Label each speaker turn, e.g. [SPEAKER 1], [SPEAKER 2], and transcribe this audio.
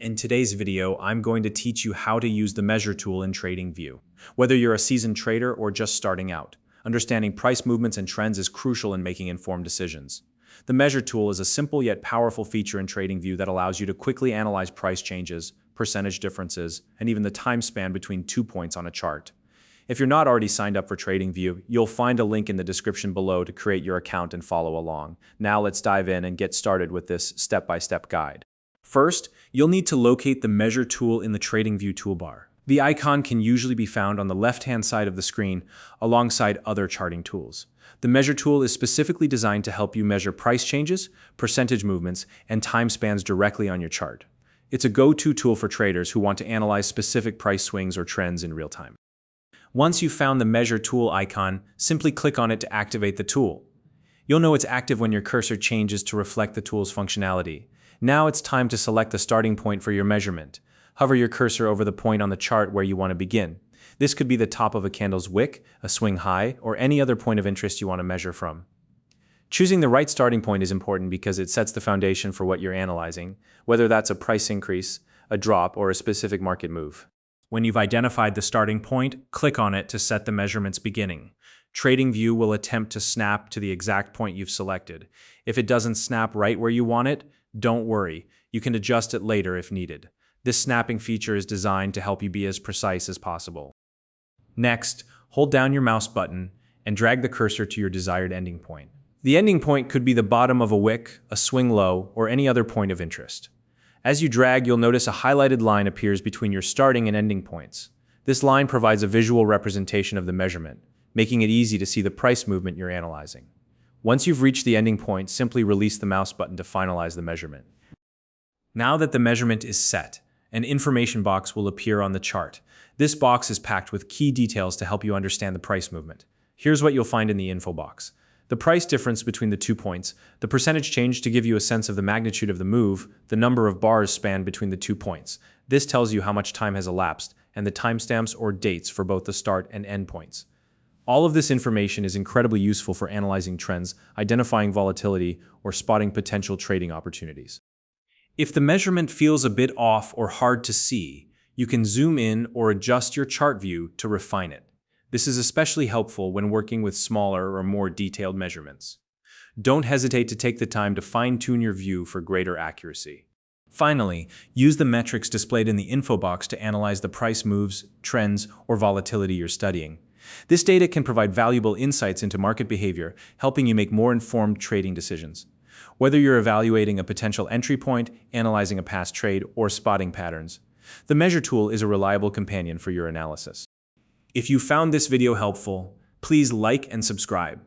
[SPEAKER 1] In today's video, I'm going to teach you how to use the measure tool in TradingView. Whether you're a seasoned trader or just starting out, understanding price movements and trends is crucial in making informed decisions. The measure tool is a simple yet powerful feature in TradingView that allows you to quickly analyze price changes, percentage differences, and even the time span between 2 points on a chart. If you're not already signed up for TradingView, you'll find a link in the description below to create your account and follow along. Now let's dive in and get started with this step-by-step guide. First, you'll need to locate the Measure tool in the TradingView toolbar. The icon can usually be found on the left-hand side of the screen alongside other charting tools. The Measure tool is specifically designed to help you measure price changes, percentage movements, and time spans directly on your chart. It's a go-to tool for traders who want to analyze specific price swings or trends in real time. Once you've found the Measure tool icon, simply click on it to activate the tool. You'll know it's active when your cursor changes to reflect the tool's functionality. Now it's time to select the starting point for your measurement. Hover your cursor over the point on the chart where you want to begin. This could be the top of a candle's wick, a swing high, or any other point of interest you want to measure from. Choosing the right starting point is important because it sets the foundation for what you're analyzing, whether that's a price increase, a drop, or a specific market move. When you've identified the starting point, click on it to set the measurement's beginning. TradingView will attempt to snap to the exact point you've selected. If it doesn't snap right where you want it, don't worry, you can adjust it later if needed. This snapping feature is designed to help you be as precise as possible. Next, hold down your mouse button and drag the cursor to your desired ending point. The ending point could be the bottom of a wick, a swing low, or any other point of interest. As you drag, you'll notice a highlighted line appears between your starting and ending points. This line provides a visual representation of the measurement, making it easy to see the price movement you're analyzing. Once you've reached the ending point, simply release the mouse button to finalize the measurement. Now that the measurement is set, an information box will appear on the chart. This box is packed with key details to help you understand the price movement. Here's what you'll find in the info box: the price difference between the 2 points, the percentage change to give you a sense of the magnitude of the move, the number of bars spanned between the 2 points. This tells you how much time has elapsed, and the timestamps or dates for both the start and end points. All of this information is incredibly useful for analyzing trends, identifying volatility, or spotting potential trading opportunities. If the measurement feels a bit off or hard to see, you can zoom in or adjust your chart view to refine it. This is especially helpful when working with smaller or more detailed measurements. Don't hesitate to take the time to fine-tune your view for greater accuracy. Finally, use the metrics displayed in the info box to analyze the price moves, trends, or volatility you're studying. This data can provide valuable insights into market behavior, helping you make more informed trading decisions. Whether you're evaluating a potential entry point, analyzing a past trade, or spotting patterns, the Measure tool is a reliable companion for your analysis. If you found this video helpful, please like and subscribe.